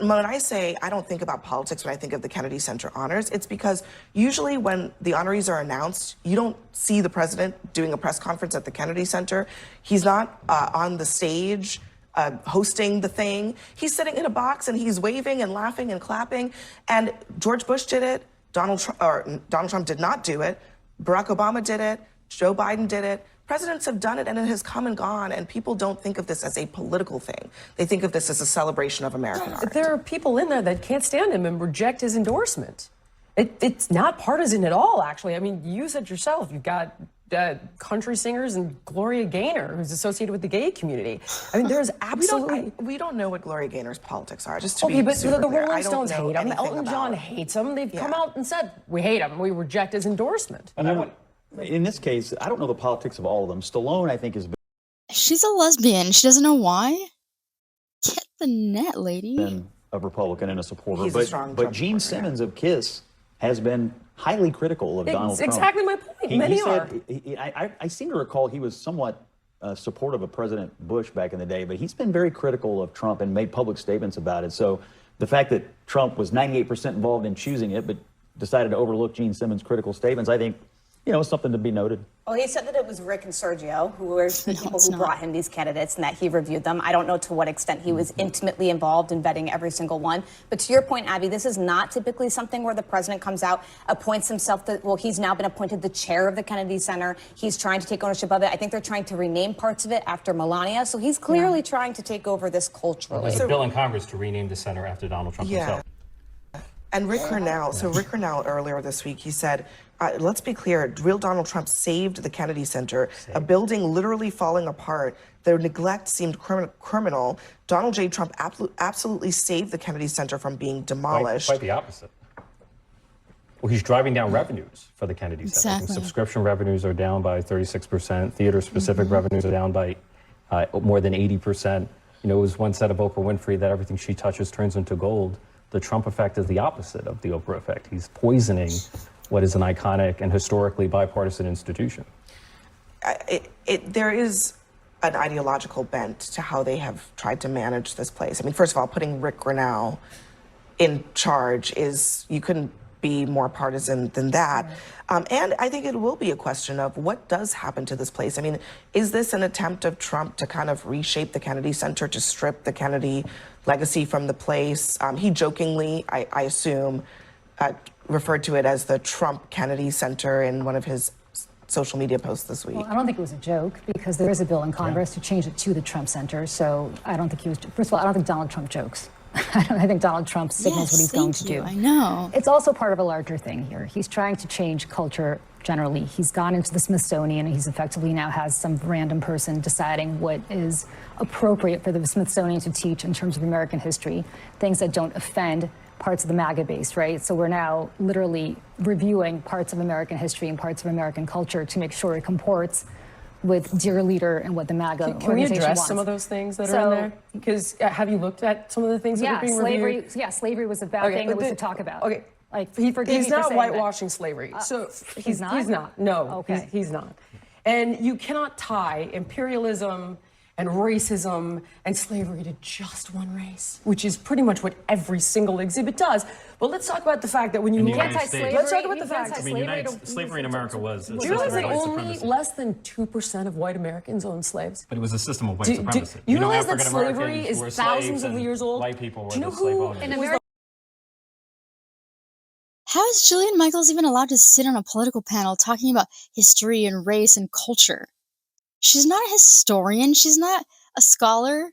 When I say I don't think about politics when I think of the Kennedy Center honors, it's because usually when the honorees are announced, you don't see the president doing a press conference at the Kennedy Center. He's not on the stage hosting the thing. He's sitting in a box and he's waving and laughing and clapping. And George Bush did it. Donald Trump did not do it. Barack Obama did it. Joe Biden did it. Presidents have done it, and it has come and gone, and people don't think of this as a political thing. They think of this as a celebration of American art. There are people in there that can't stand him and reject his endorsement. It's not partisan at all, actually. I mean, you said yourself, you've got country singers and Gloria Gaynor, who's associated with the gay community. I mean, there's absolutely... We don't know what Gloria Gaynor's politics are, just to be but the Rolling Stones hate him. Elton John hates him. They've come out and said, we hate him. We reject his endorsement. And in this case, I don't know the politics of all of them. Stallone, I think, is... She's a lesbian. She doesn't know why? Get the net, lady. Been a Republican and a supporter. He's a strong but Gene Simmons of KISS has been highly critical of Donald Trump. Exactly my point. Many are. I seem to recall he was somewhat supportive of President Bush back in the day, but he's been very critical of Trump and made public statements about it. So the fact that Trump was 98% involved in choosing it, but decided to overlook Gene Simmons' critical statements, I think, you know, something to be noted. Well, he said that it was Rick and Sergio who were the people who brought him these candidates and that he reviewed them. I don't know to what extent he was intimately involved in vetting every single one. But to your point, Abby, this is not typically something where the president comes out, appoints himself, well, he's now been appointed the chair of the Kennedy Center. He's trying to take ownership of it. I think they're trying to rename parts of it after Melania. So he's clearly trying to take over this culturally. There's a bill in Congress to rename the center after Donald Trump himself. And Rick Cornell earlier this week, he said, let's be clear, real Donald Trump saved the Kennedy Center, a building literally falling apart. Their neglect seemed criminal. Donald J. Trump absolutely saved the Kennedy Center from being demolished. Quite the opposite. Well, he's driving down revenues for the Kennedy Center. Exactly. Subscription revenues are down by 36%. Theater-specific revenues are down by more than 80%. You know, it was once said of Oprah Winfrey that everything she touches turns into gold. The Trump effect is the opposite of the Oprah effect. He's poisoning what is an iconic and historically bipartisan institution. There is an ideological bent to how they have tried to manage this place. I mean, first of all, putting Rick Grenell in charge is, you couldn't be more partisan than that. And I think it will be a question of what does happen to this place. I mean, is this an attempt of Trump to kind of reshape the Kennedy Center, to strip the Kennedy legacy from the place? He jokingly, I assume, referred to it as the Trump Kennedy Center in one of his social media posts this week. Well, I don't think it was a joke, because there is a bill in Congress to change it to the Trump Center. So I don't think he was, first of all, I don't think Donald Trump jokes. I think Donald Trump signals what he's going to do. I know. It's also part of a larger thing here. He's trying to change culture generally. He's gone into the Smithsonian, and he's effectively now has some random person deciding what is appropriate for the Smithsonian to teach in terms of American history, things that don't offend parts of the MAGA base, right? So we're now literally reviewing parts of American history and parts of American culture to make sure it comports with dear leader and what the MAGA Can we organization address wants. some of those things that are in there? Because have you looked at some of the things that are being reviewed? Yeah, slavery was a bad thing that we should talk about. Okay. Like, He's not whitewashing slavery. So he's not? He's not. No, Okay. he's not. And you cannot tie imperialism and racism and slavery to just one race, which is pretty much what every single exhibit does. But let's talk about the fact that when you look United at States. let's talk about the fact that slavery in America was a do you realize that system of white only supremacy. less than 2% of white Americans owned slaves? But it was a system of white supremacy. You know, realize that African slavery Americans is were thousands slaves of and years old? White people were Do you know the slave who owners. in America? How is Jillian Michaels even allowed to sit on a political panel talking about history and race and culture? She's not a historian. She's not a scholar.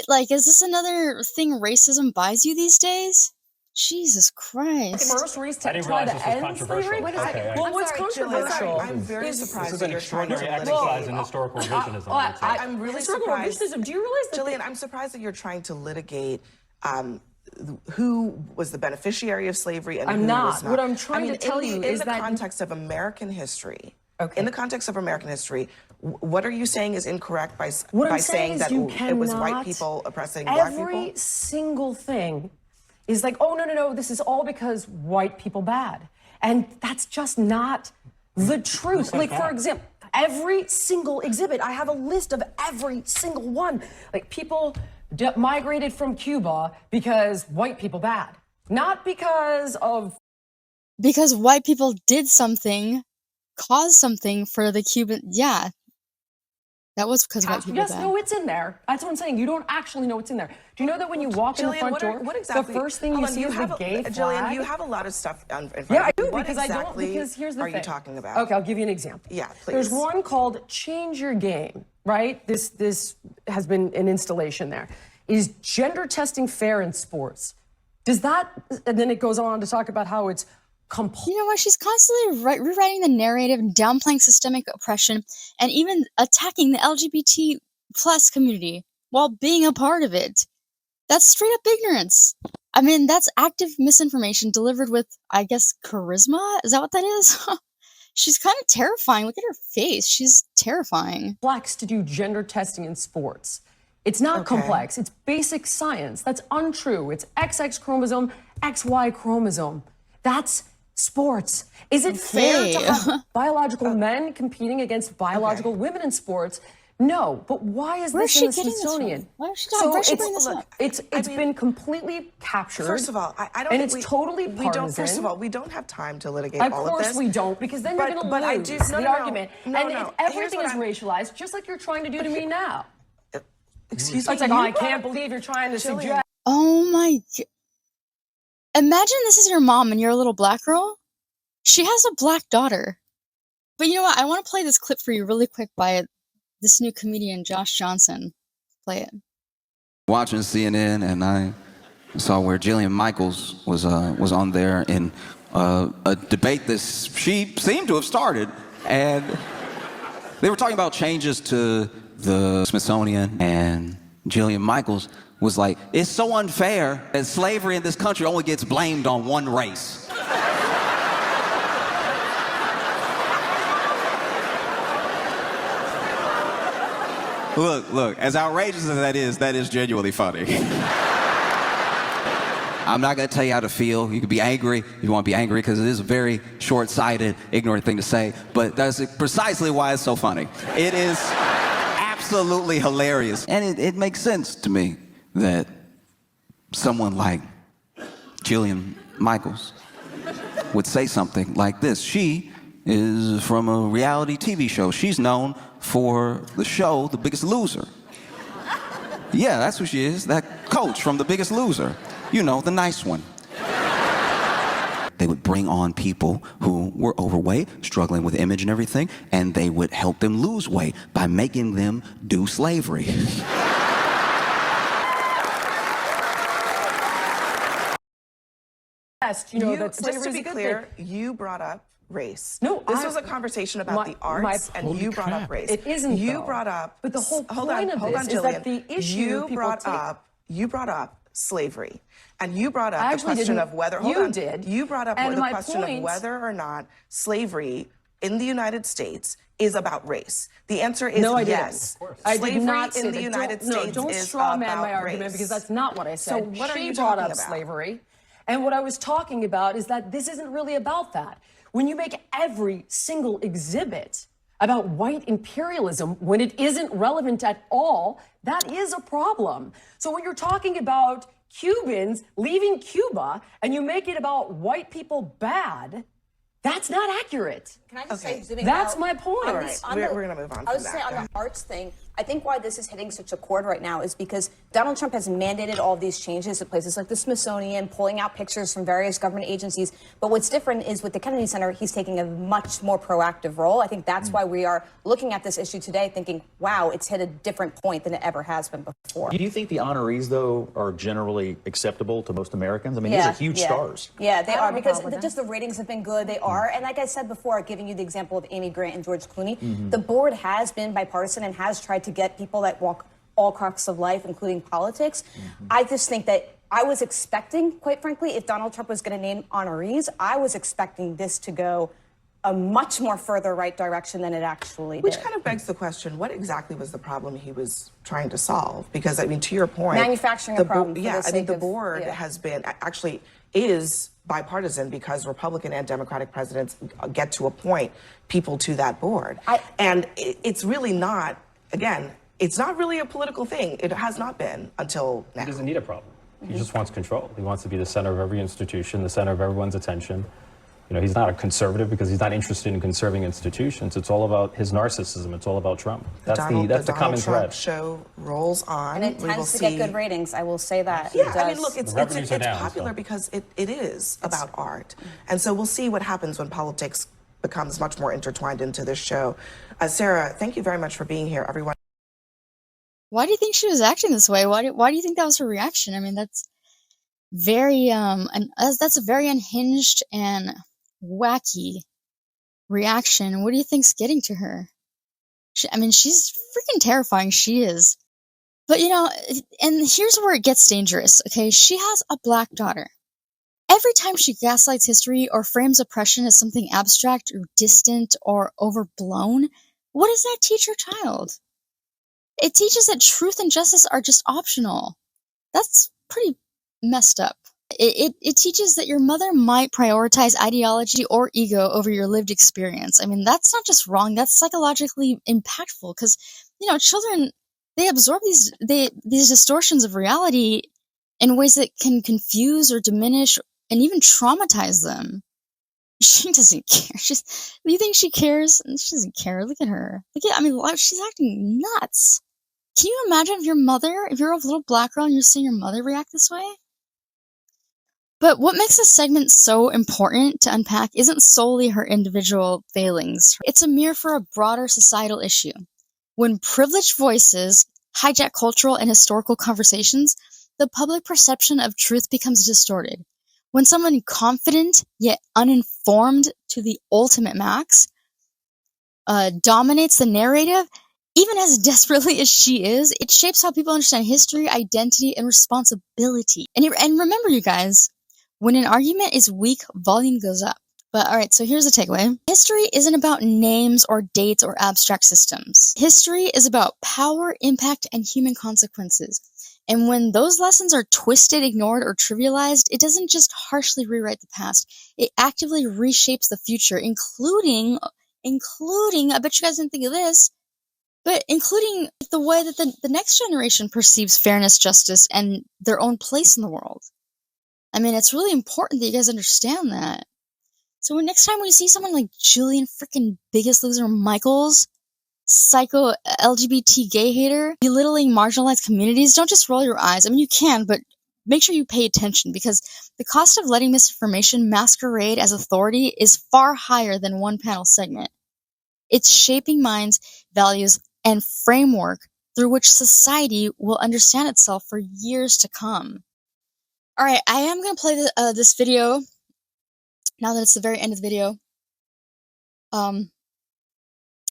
Like, is this another thing racism buys you these days? Jesus Christ. First race to I didn't try realize to this was end controversial. slavery? Wait a second. Okay, Well, what's controversial? I'm very is- surprised This is that an you're trying to extraordinary litigate. exercise in historical revisionism. I would say. I'm really historical surprised. revisionism. Do you realize that Jillian, I'm surprised that you're trying to litigate who was the beneficiary of slavery and I'm who not. was not. What I'm trying to tell you is in that the context of American history, Okay. in the context of American history, what are you saying is incorrect by What I'm saying is that you it was white cannot- people oppressing black people? Every single thing is like, oh, no, this is all because white people bad. And that's just not the truth. Like, for example, every single exhibit, I have a list of every single one. Like, people migrated from Cuba because white people bad, not because of. Because white people did something, caused something for the Cuban. Yeah, that was because white people Yes, bad. no, it's in there. That's what I'm saying. You don't actually know what's in there. Do you know that when you walk in the front door, what exactly, the first thing you see is the gay flag? Jillian, you have a lot of stuff in front of you. Yeah, I do, What because exactly I don't, because here's the are thing. you talking about? Okay, I'll give you an example. Yeah, please. There's one called Change Your Game, right? This has been an installation there. Is gender testing fair in sports? Does that, and then it goes on to talk about how it's You know what? She's constantly rewriting the narrative, downplaying systemic oppression, and even attacking the LGBT plus community while being a part of it. That's straight up ignorance. I mean, that's active misinformation delivered with, I guess, charisma? Is that what that is? She's kind of terrifying. Look at her face. She's terrifying. complex to do gender testing in sports. It's not complex. It's basic science. That's untrue. It's XX chromosome, XY chromosome. That's sports. Is it fair to have biological men competing against biological women in sports? No, but why is Where this is in the she getting this from? Smithsonian? Why is she bringing this up? It's been completely captured. First of all, I don't and think it's totally partisan. we don't. First of all, we don't have time to litigate all of this. Of course we don't, because then you're going to lose the argument. And everything is racialized, just like you're trying to do to me now. Excuse me. It's like, oh, I can't believe you're trying to suggest. Oh my God. Imagine this is your mom and you're a little black girl. She has a black daughter. But you know what? I want to play this clip for you really quick by this new comedian, Josh Johnson. Play it. Watching CNN, and I saw where Jillian Michaels was on there in a debate that she seemed to have started, and they were talking about changes to the Smithsonian, and Jillian Michaels was like, "It's so unfair that slavery in this country only gets blamed on one race." Look, as outrageous as that is genuinely funny. I'm not going to tell you how to feel. You can be angry if you want to be angry, because it is a very short-sighted, ignorant thing to say, but that's precisely why it's so funny. It is absolutely hilarious. And it makes sense to me that someone like Jillian Michaels would say something like this. She is from a reality TV show. She's known for the show The Biggest Loser. Yeah, that's who she is, that coach from The Biggest Loser. You know, the nice one. They would bring on people who were overweight, struggling with image and everything, and they would help them lose weight by making them do slavery. You know, that just to slavery is be a good clear, thing. you brought up race. No, this was a conversation about the arts, and you brought up race. It isn't. You brought up. But the whole hold point on, of hold this on, is Jillian. that the issue You brought up slavery, and you brought up the question didn't. of whether. You brought up the question of whether or not slavery in the United States is about race. The answer is no, I yes. Didn't. I slavery did not in the United States don't is straw man about my argument, race. because that's not what I said. So what are you brought talking up about? Slavery, and what I was talking about is that this isn't really about that. When you make every single exhibit about white imperialism when it isn't relevant at all, that is a problem. So when you're talking about Cubans leaving Cuba and you make it about white people bad, that's not accurate. Can I just say, zooming That's out, my point. All right, we're going to move on. I was saying on the arts thing, I think why this is hitting such a chord right now is because Donald Trump has mandated all of these changes at places like the Smithsonian, pulling out pictures from various government agencies. But what's different is with the Kennedy Center, he's taking a much more proactive role. I think that's why we are looking at this issue today thinking, wow, it's hit a different point than it ever has been before. Do you think the honorees, though, are generally acceptable to most Americans? I mean, these are huge stars. Yeah, they are, because just the ratings have been good. They are. And like I said before, giving you the example of Amy Grant and George Clooney, the board has been bipartisan and has tried to get people that walk all cracks of life, including politics. I just think that I was expecting, quite frankly, if Donald Trump was going to name honorees, I was expecting this to go a much more further right direction than it actually did. Which kind of begs the question, what exactly was the problem he was trying to solve? Because, I mean, to your point... Manufacturing a problem. Yeah, I mean, the board has been, actually is bipartisan because Republican and Democratic presidents get to appoint people to that board. And it's really not, again, it's not really a political thing. It has not been until now. He doesn't need a problem. He just wants control. He wants to be the center of every institution, the center of everyone's attention. You know, he's not a conservative because he's not interested in conserving institutions. It's all about his narcissism. It's all about Trump. That's the common Trump thread. Show rolls on. And it tends to get good ratings, I will say that. Yeah, it I mean, does. look, it's popular because it is about art. And so we'll see what happens when politics becomes much more intertwined into this show. Sarah, thank you very much for being here, everyone. Why do you think she was acting this way? Why do you think that was her reaction? I mean, that's very that's a very unhinged and wacky reaction. What do you think's getting to her? I mean, she's freaking terrifying. She is. But you know, and here's where it gets dangerous. Okay, she has a black daughter. Every time she gaslights history or frames oppression as something abstract or distant or overblown, what does that teach her child? It teaches that truth and justice are just optional. That's pretty messed up. It teaches that your mother might prioritize ideology or ego over your lived experience. I mean, that's not just wrong, that's psychologically impactful because, you know, children, they absorb these distortions of reality in ways that can confuse or diminish and even traumatize them. She doesn't care. You think she cares? She doesn't care. Look at her. I mean, she's acting nuts. Can you imagine if you're a little black girl and you're seeing your mother react this way? But what makes this segment so important to unpack isn't solely her individual failings. It's a mirror for a broader societal issue. When privileged voices hijack cultural and historical conversations, the public perception of truth becomes distorted. When someone confident yet uninformed to the ultimate max dominates the narrative, even as desperately as she is, it shapes how people understand history, identity, and responsibility. And remember, you guys, when an argument is weak, volume goes up. But all right, so here's the takeaway. History isn't about names or dates or abstract systems. History is about power, impact, and human consequences. And when those lessons are twisted, ignored, or trivialized, it doesn't just harshly rewrite the past. It actively reshapes the future, including, I bet you guys didn't think of this, but including the way that the next generation perceives fairness, justice, and their own place in the world. I mean, it's really important that you guys understand that. So next time when you see someone like Jillian freaking Biggest Loser Michaels, psycho LGBT gay hater, belittling marginalized communities, don't just roll your eyes. I mean, you can, but make sure you pay attention because the cost of letting misinformation masquerade as authority is far higher than one panel segment. It's shaping minds, values, and framework through which society will understand itself for years to come. All right, I am going to play this video now that it's the very end of the video.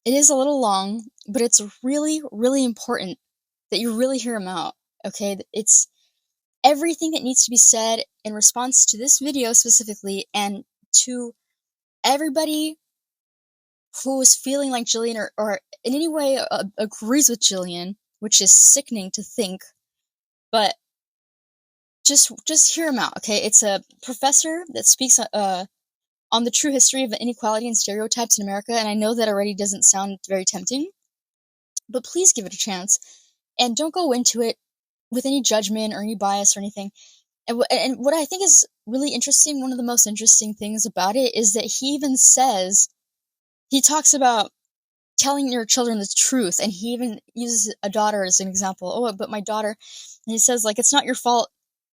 It is a little long, but it's really, really important that you really hear him out, okay? It's everything that needs to be said in response to this video specifically and to everybody who is feeling like Jillian or in any way agrees with Jillian, which is sickening to think, but just hear him out, okay? It's a professor that speaks on the true history of inequality and stereotypes in America, and I know that already doesn't sound very tempting, but please give it a chance, and don't go into it with any judgment or any bias or anything. And what I think is really interesting, one of the most interesting things about it is that he even says, he talks about telling your children the truth, and he even uses a daughter as an example. Oh, but my daughter, and he says, like, it's not your fault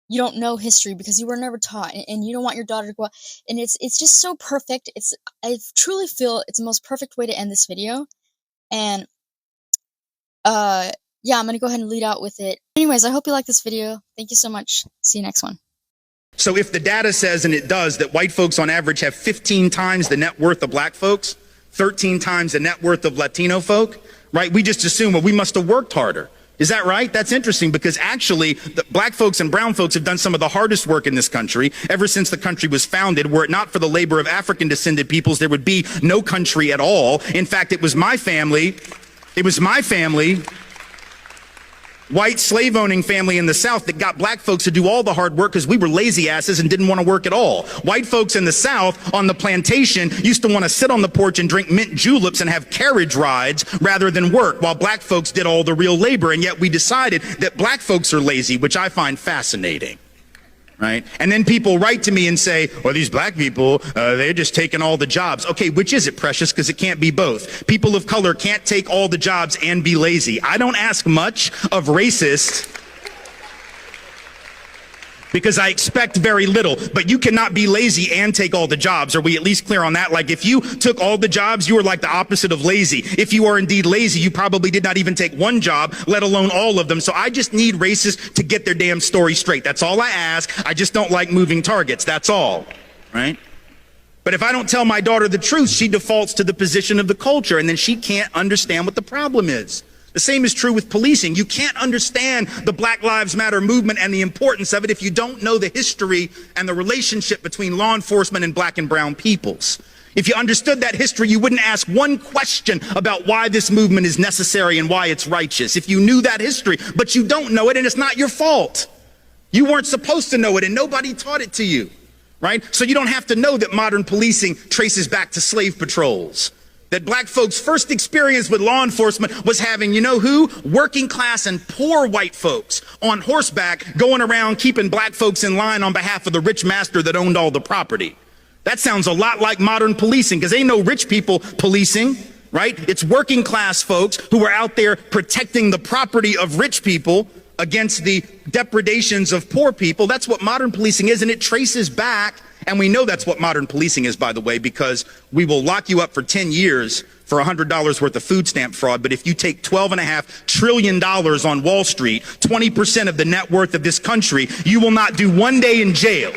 you don't know history because you were never taught, and you don't want your daughter to go out. And it's just so perfect. I truly feel it's the most perfect way to end this video. And yeah, I'm gonna go ahead and lead out with it. Anyways, I hope you like this video. Thank you so much. See you next one. So if the data says, and it does, that white folks on average have 15 times the net worth of black folks, 13 times the net worth of Latino folk, right? We just assume, well, we must have worked harder. Is that right? That's interesting because actually the black folks and brown folks have done some of the hardest work in this country ever since the country was founded. Were it not for the labor of African descended peoples, there would be no country at all. In fact, it was my family white slave-owning family in the South that got black folks to do all the hard work because we were lazy asses and didn't want to work at all. White folks in the South on the plantation used to want to sit on the porch and drink mint juleps and have carriage rides rather than work, while black folks did all the real labor. And yet we decided that black folks are lazy, which I find fascinating. Right? And then people write to me and say, well, these black people, they're just taking all the jobs. Okay, which is it, Precious? Because it can't be both. People of color can't take all the jobs and be lazy. I don't ask much of racists because I expect very little, but you cannot be lazy and take all the jobs. Are we at least clear on that? Like, if you took all the jobs, you were like the opposite of lazy. If you are indeed lazy, you probably did not even take one job, let alone all of them. So I just need racists to get their damn story straight. That's all I ask. I just don't like moving targets. That's all, right? But if I don't tell my daughter the truth, she defaults to the position of the culture, and then she can't understand what the problem is. The same is true with policing. You can't understand the Black Lives Matter movement and the importance of it if you don't know the history and the relationship between law enforcement and black and brown peoples. If you understood that history, you wouldn't ask one question about why this movement is necessary and why it's righteous. If you knew that history, but you don't know it, and it's not your fault. You weren't supposed to know it, and nobody taught it to you, right? So you don't have to know that modern policing traces back to slave patrols. That black folks' first experience with law enforcement was having, you know who? Working class and poor white folks on horseback going around keeping black folks in line on behalf of the rich master that owned all the property. That sounds a lot like modern policing, because ain't no rich people policing, right? It's working class folks who are out there protecting the property of rich people against the depredations of poor people. That's what modern policing is, and it traces back. And we know that's what modern policing is, by the way, because we will lock you up for 10 years for $100 worth of food stamp fraud. But if you take $12.5 trillion on Wall Street, 20% of the net worth of this country, you will not do one day in jail.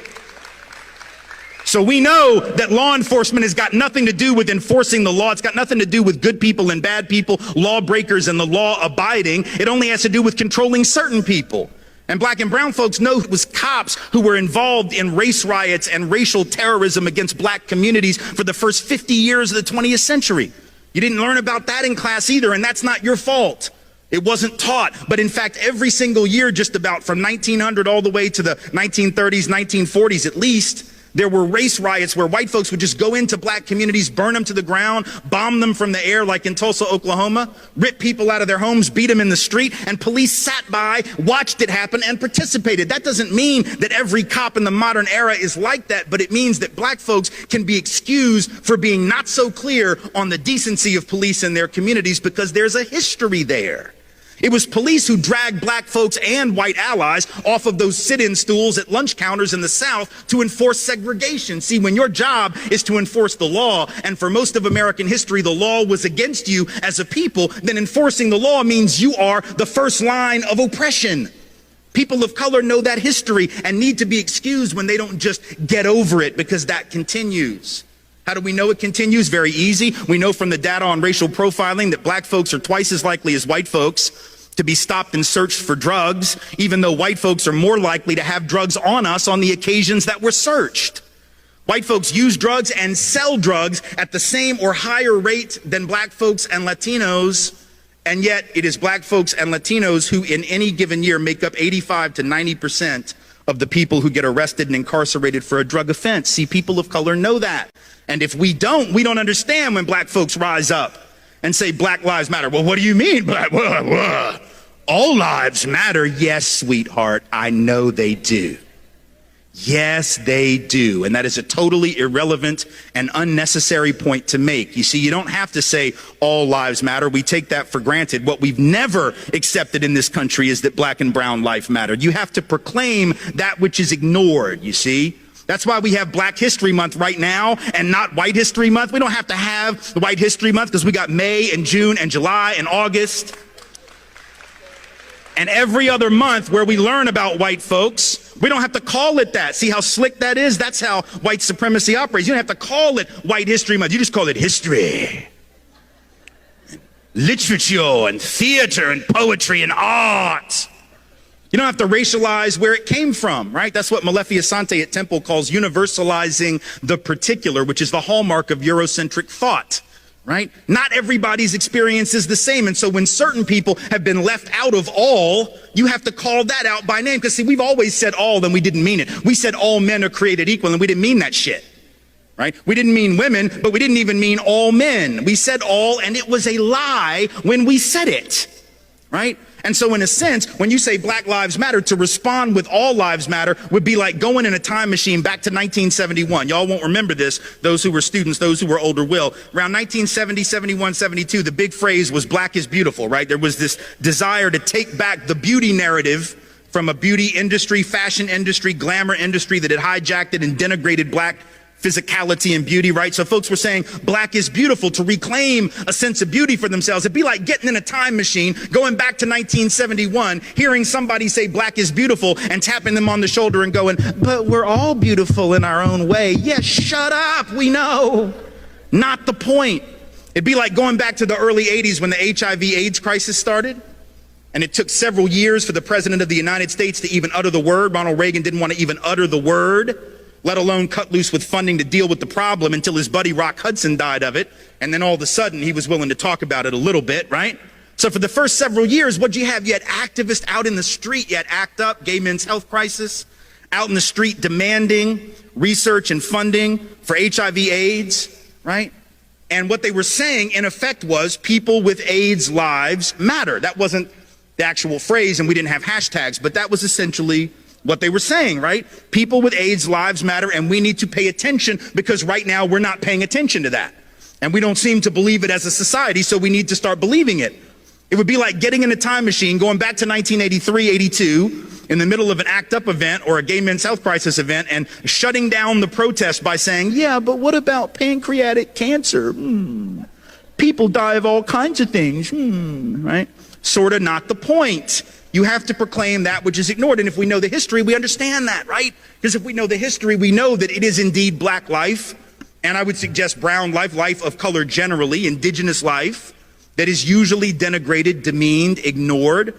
So we know that law enforcement has got nothing to do with enforcing the law. It's got nothing to do with good people and bad people, lawbreakers and the law abiding. It only has to do with controlling certain people. And black and brown folks know it was cops who were involved in race riots and racial terrorism against black communities for the first 50 years of the 20th century. You didn't learn about that in class either, and that's not your fault. It wasn't taught. But in fact, every single year, just about from 1900 all the way to the 1930s, 1940s at least, there were race riots where white folks would just go into black communities, burn them to the ground, bomb them from the air, like in Tulsa, Oklahoma, rip people out of their homes, beat them in the street, and police sat by, watched it happen, and participated. That doesn't mean that every cop in the modern era is like that, but it means that black folks can be excused for being not so clear on the decency of police in their communities because there's a history there. It was police who dragged black folks and white allies off of those sit-in stools at lunch counters in the South to enforce segregation. See, when your job is to enforce the law, and for most of American history, the law was against you as a people, then enforcing the law means you are the first line of oppression. People of color know that history and need to be excused when they don't just get over it, because that continues. How do we know it continues? Very easy. We know from the data on racial profiling that black folks are twice as likely as white folks to be stopped and searched for drugs, even though white folks are more likely to have drugs on us on the occasions that we're searched. White folks use drugs and sell drugs at the same or higher rate than black folks and Latinos, and yet it is black folks and Latinos who in any given year make up 85 to 90% of the people who get arrested and incarcerated for a drug offense. See, people of color know that. And if we don't understand when black folks rise up and say Black Lives Matter. Well, what do you mean? All lives matter. Yes, sweetheart, I know they do. Yes, they do. And that is a totally irrelevant and unnecessary point to make. You see, you don't have to say all lives matter. We take that for granted. What we've never accepted in this country is that black and brown life matter. You have to proclaim that which is ignored, you see. That's why we have Black History Month right now and not White History Month. We don't have to have the White History Month because we got May and June and July and August. And every other month where we learn about white folks, we don't have to call it that. See how slick that is? That's how white supremacy operates. You don't have to call it White History Month. You just call it history, literature and theater and poetry and art. You don't have to racialize where it came from, right? That's what Malefi Asante at Temple calls universalizing the particular, which is the hallmark of Eurocentric thought, right? Not everybody's experience is the same. And so when certain people have been left out of all, you have to call that out by name. Because see, we've always said all, then we didn't mean it. We said all men are created equal, and we didn't mean that shit, right? We didn't mean women, but we didn't even mean all men. We said all, and it was a lie when we said it, right? And so in a sense, when you say Black Lives Matter, to respond with all lives matter would be like going in a time machine back to 1971. Y'all won't remember this, those who were students, those who were older will. Around 1970, 71, 72, the big phrase was black is beautiful, right? There was this desire to take back the beauty narrative from a beauty industry, fashion industry, glamour industry that had hijacked it and denigrated black physicality and beauty, right? So folks were saying black is beautiful to reclaim a sense of beauty for themselves. It'd be like getting in a time machine, going back to 1971, hearing somebody say black is beautiful and tapping them on the shoulder and going, but we're all beautiful in our own way. Yes, shut up, we know. Not the point. It'd be like going back to the early 80s when the HIV/AIDS crisis started. And it took several years for the president of the United States to even utter the word. Ronald Reagan didn't want to even utter the word, let alone cut loose with funding to deal with the problem, until his buddy Rock Hudson died of it. And then all of a sudden he was willing to talk about it a little bit, right? So for the first several years, what'd you have? You had activists out in the street. You had ACT UP, gay men's health crisis, out in the street demanding research and funding for HIV/AIDS, right? And what they were saying in effect was people with AIDS lives matter. That wasn't the actual phrase, and we didn't have hashtags, but that was essentially what they were saying, right? People with AIDS lives matter, and we need to pay attention, because right now we're not paying attention to that. And we don't seem to believe it as a society, so we need to start believing it. It would be like getting in a time machine, going back to 1983, 82, in the middle of an ACT UP event or a gay men's health crisis event, and shutting down the protest by saying, yeah, but what about pancreatic cancer? People die of all kinds of things, right? Sort of not the point. You have to proclaim that which is ignored. And if we know the history, we understand that, right? Because if we know the history, we know that it is indeed black life, and I would suggest brown life, life of color generally, indigenous life, that is usually denigrated, demeaned, ignored.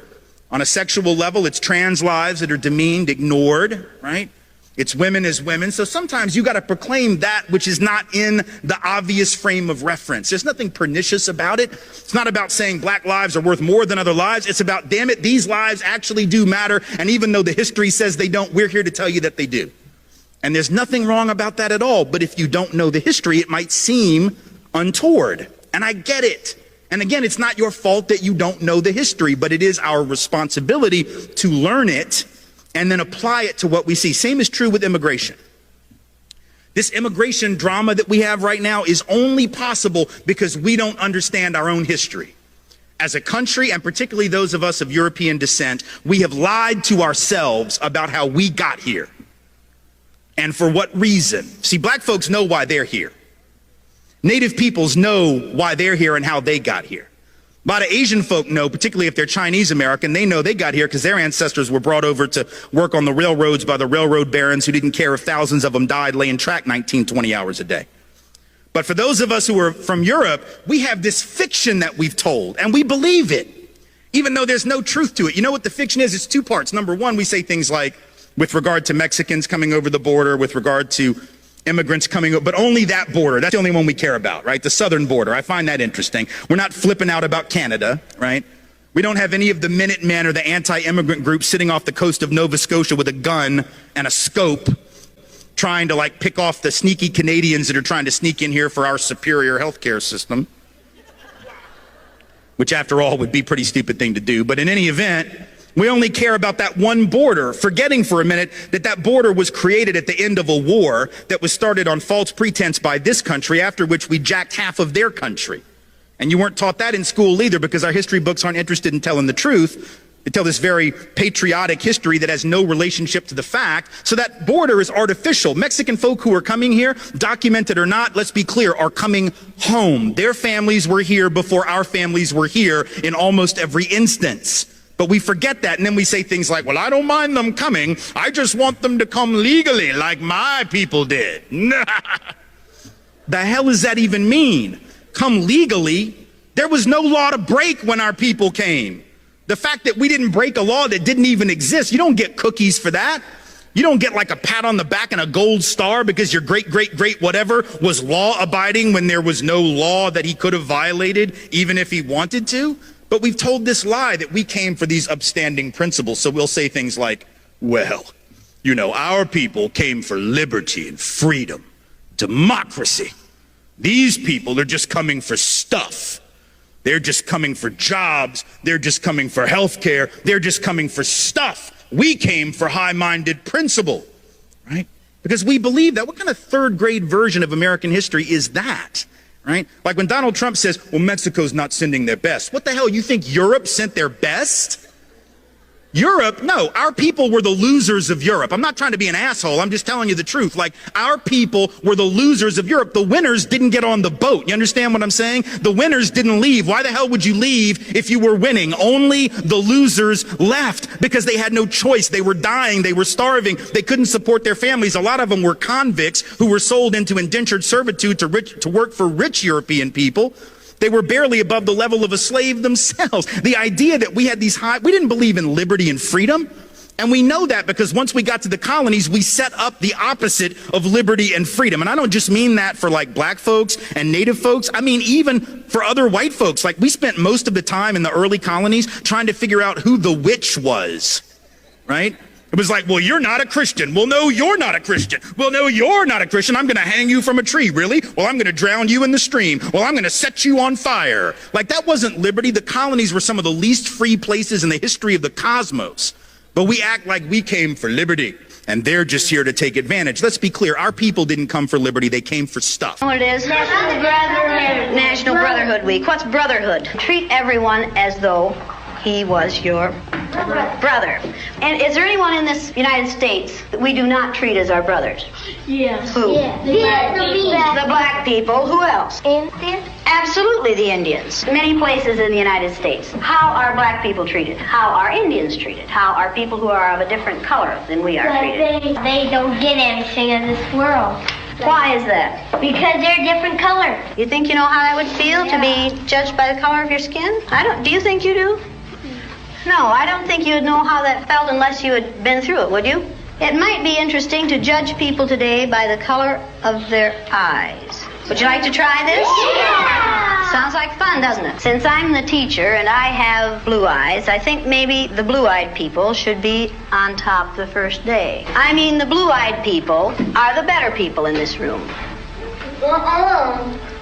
On a sexual level, it's trans lives that are demeaned, ignored, right? It's women as women. So sometimes you got to proclaim that which is not in the obvious frame of reference. There's nothing pernicious about it. It's not about saying black lives are worth more than other lives. It's about, damn it, these lives actually do matter. And even though the history says they don't, we're here to tell you that they do. And there's nothing wrong about that at all. But if you don't know the history, it might seem untoward. And I get it. And again, it's not your fault that you don't know the history, but it is our responsibility to learn it and then apply it to what we see. Same is true with immigration. This immigration drama that we have right now is only possible because we don't understand our own history. As a country, and particularly those of us of European descent, we have lied to ourselves about how we got here and for what reason. See, black folks know why they're here. Native peoples know why they're here and how they got here. A lot of Asian folk know, particularly if they're Chinese American, they know they got here because their ancestors were brought over to work on the railroads by the railroad barons who didn't care if thousands of them died laying track 19, 20 hours a day. But for those of us who are from Europe, we have this fiction that we've told, and we believe it, even though there's no truth to it. You know what the fiction is? It's two parts. Number one, we say things like, with regard to Mexicans coming over the border, with regard to immigrants coming up, but only that border. That's the only one we care about, right? The southern border. I find that interesting. We're not flipping out about Canada, right? We don't have any of the Minutemen or the anti-immigrant groups sitting off the coast of Nova Scotia with a gun and a scope trying to like pick off the sneaky Canadians that are trying to sneak in here for our superior healthcare system, which after all would be a pretty stupid thing to do. But in any event, we only care about that one border, forgetting for a minute that that border was created at the end of a war that was started on false pretense by this country, after which we jacked half of their country. And you weren't taught that in school either, because our history books aren't interested in telling the truth. They tell this very patriotic history that has no relationship to the fact. So that border is artificial. Mexican folk who are coming here, documented or not, let's be clear, are coming home. Their families were here before our families were here in almost every instance. But we forget that, and then we say things like, well, I don't mind them coming. I just want them to come legally like my people did. The hell does that even mean? Come legally? There was no law to break when our people came. The fact that we didn't break a law that didn't even exist, you don't get cookies for that. You don't get like a pat on the back and a gold star because your great whatever was law abiding when there was no law that he could have violated, even if he wanted to. But we've told this lie that we came for these upstanding principles. So we'll say things like, well, you know, our people came for liberty and freedom, democracy. These people are just coming for stuff. They're just coming for jobs. They're just coming for health care. They're just coming for stuff. We came for high-minded principle, right? Because we believe that. What kind of third-grade version of American history is that, right? Like when Donald Trump says, well, Mexico's not sending their best. What the hell, you think Europe sent their best? Europe? No, our people were the losers of Europe. I'm not trying to be an asshole. I'm just telling you the truth. Like, our people were the losers of Europe. The winners didn't get on the boat. You understand what I'm saying? The winners didn't leave. Why the hell would you leave if you were winning? Only the losers left because they had no choice. They were dying. They were starving. They couldn't support their families. A lot of them were convicts who were sold into indentured servitude to work for rich European people. They were barely above the level of a slave themselves. The idea that we had these we didn't believe in liberty and freedom. And we know that because once we got to the colonies, we set up the opposite of liberty and freedom. And I don't just mean that for like black folks and native folks. I mean, even for other white folks. Like, we spent most of the time in the early colonies trying to figure out who the witch was, right? It was like, well, you're not a Christian. Well, no, you're not a Christian. Well, no, you're not a Christian. I'm going to hang you from a tree. Really? Well, I'm going to drown you in the stream. Well, I'm going to set you on fire. Like, that wasn't liberty. The colonies were some of the least free places in the history of the cosmos. But we act like we came for liberty, and they're just here to take advantage. Let's be clear. Our people didn't come for liberty. They came for stuff. What it is? National Brotherhood Week. What's brotherhood? Treat everyone as though he was your brother. And is there anyone in this United States that we do not treat as our brothers? Yes. Who? Yeah, the black people. Who else? Indians. Absolutely, the Indians. Many places in the United States. How are black people treated? How are Indians treated? How are people who are of a different color than we are treated? They don't get anything in this world. Why is that? Because they're different color. You think you know how that would feel to be judged by the color of your skin? I don't. Do you think you do? No, I don't think you'd know how that felt unless you had been through it, would you? It might be interesting to judge people today by the color of their eyes. Would you like to try this? Yeah! Sounds like fun, doesn't it? Since I'm the teacher and I have blue eyes, I think maybe the blue-eyed people should be on top the first day. I mean, the blue-eyed people are the better people in this room.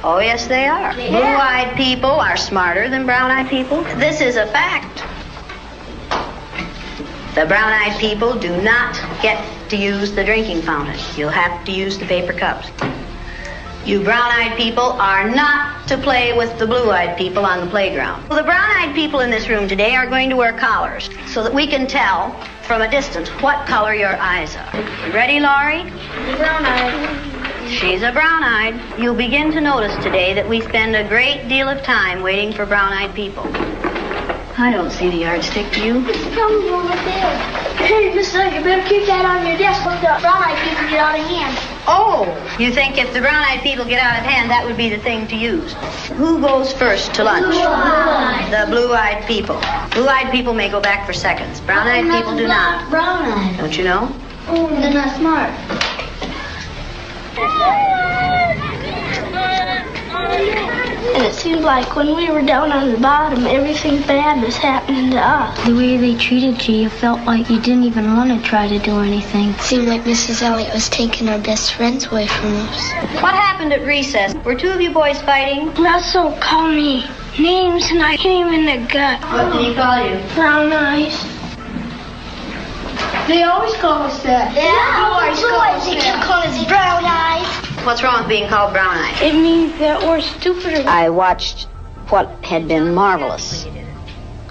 Oh, yes, they are. Yeah. Blue-eyed people are smarter than brown-eyed people. This is a fact. The brown-eyed people do not get to use the drinking fountain. You'll have to use the paper cups. You brown-eyed people are not to play with the blue-eyed people on the playground. Well, the brown-eyed people in this room today are going to wear collars so that we can tell from a distance what color your eyes are. You ready, Laurie? Brown-eyed. She's a brown-eyed. You'll begin to notice today that we spend a great deal of time waiting for brown-eyed people. I don't see the yardstick, do you? It's coming over there. Hey, mister, you better keep that on your desk when the brown-eyed people get out of hand. Oh, you think if the brown-eyed people get out of hand, that would be the thing to use? Who goes first to lunch? Blue-eyed. The blue-eyed people. Blue-eyed people may go back for seconds. Brown-eyed people do not. Brown-eyed. Don't you know? Oh, they're not smart. And it seemed like when we were down on the bottom, everything bad was happening to us. The way they treated you, you felt like you didn't even want to try to do anything. It seemed like Mrs. Elliott was taking our best friends away from us. What happened at recess? Were two of you boys fighting? Russell called me names and I hit him in the gut. What did he call you? Brown eyes. They always call us that. They keep calling us brown eyes. What's wrong with being called brown-eyed? It means that we're stupider. I watched what had been marvelous,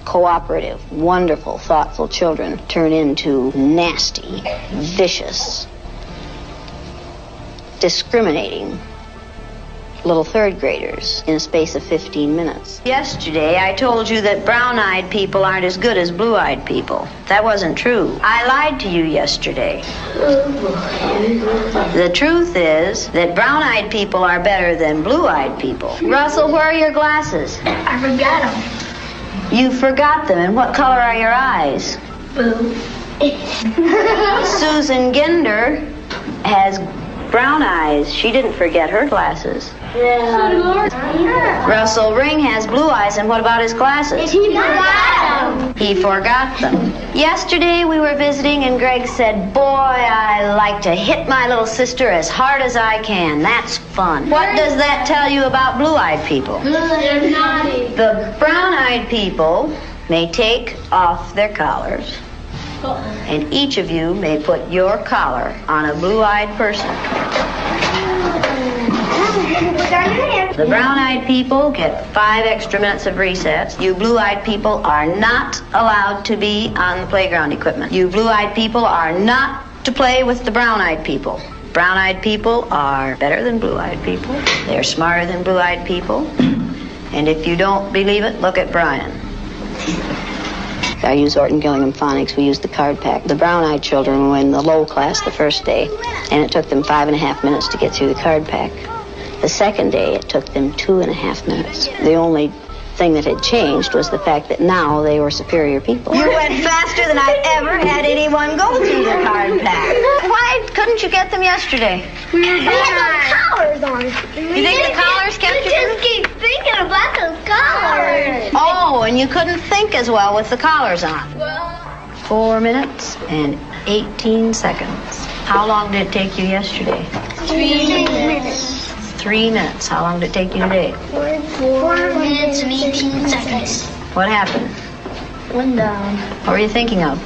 cooperative, wonderful, thoughtful children turn into nasty, vicious, discriminating little third graders in a space of 15 minutes. Yesterday, I told you that brown-eyed people aren't as good as blue-eyed people. That wasn't true. I lied to you yesterday. The truth is that brown-eyed people are better than blue-eyed people. Russell, where are your glasses? I forgot them. You forgot them, and what color are your eyes? Blue. Susan Ginder has brown eyes. She didn't forget her glasses. Russell Ring has blue eyes, and what about his glasses? He forgot them. He forgot them. Yesterday we were visiting and Greg said, boy, I like to hit my little sister as hard as I can. That's fun. What does that tell you about blue-eyed people? They're naughty. The brown-eyed people may take off their collars, and each of you may put your collar on a blue-eyed person. The brown-eyed people get 5 extra minutes of recess. You blue-eyed people are not allowed to be on the playground equipment. You blue-eyed people are not to play with the brown-eyed people. Brown-eyed people are better than blue-eyed people. They're smarter than blue-eyed people. And if you don't believe it, look at Brian. I use Orton Gillingham Phonics. We use the card pack. The brown-eyed children were in the low class the first day, and it took them 5.5 minutes to get through the card pack. The second day, it took them 2.5 minutes. The only thing that had changed was the fact that now they were superior people. You went faster than I've ever had anyone go through the card pack. Why couldn't you get them yesterday? We had those collars on. You think the collars kept you? We just keep thinking about those collars. Oh, and you couldn't think as well with the collars on. 4 minutes and 18 seconds. How long did it take you yesterday? 3 minutes. 3 minutes. How long did it take you today? 4 minutes and 18 seconds. What happened? One down. What were you thinking of?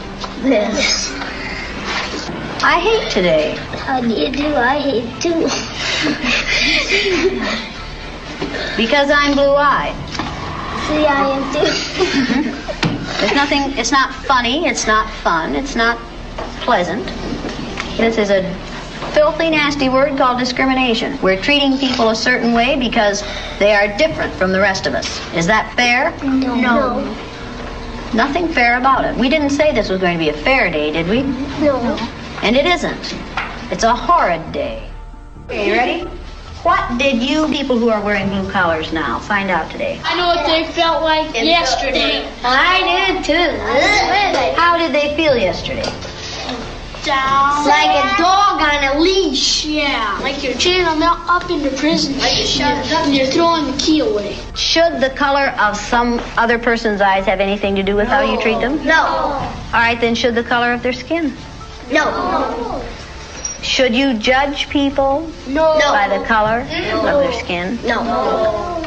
This. I hate today. I did too. I hate too. Because I'm blue-eyed. See, I am too. There's nothing, it's not funny, it's not fun, it's not pleasant. This is a filthy, nasty word called discrimination. We're treating people a certain way because they are different from the rest of us. Is that fair? No. Nothing fair about it. We didn't say this was going to be a fair day, did we? No. And it isn't. It's a horrid day. Okay, you ready? What did you people who are wearing blue collars now find out today? I know what they felt like yesterday. I did too. How did they feel yesterday? Down. Like a dog on a leash. Yeah. Like you're chaining them up into prison. Like you're shut up and you're throwing the key away. Should the color of some other person's eyes have anything to do with how you treat them? No. All right, then should the color of their skin? No. Should you judge people by the color of their skin? No.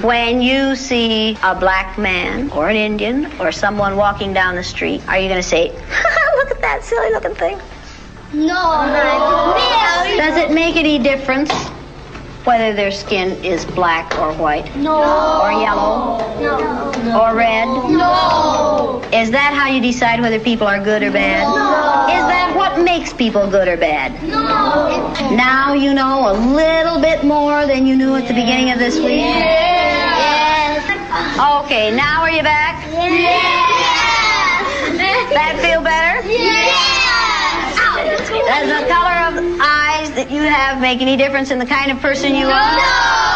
When you see a black man or an Indian or someone walking down the street, are you going to say, look at that silly looking thing? No. Does it make any difference whether their skin is black or white? No. Or yellow? No. Or red? No. Is that how you decide whether people are good or bad? No. Is that what makes people good or bad? No. Now you know a little bit more than you knew at the beginning of this week? Yes. Okay, now are you back? Yes. That feel better? Yes. Does the color of eyes that you have make any difference in the kind of person you are? No.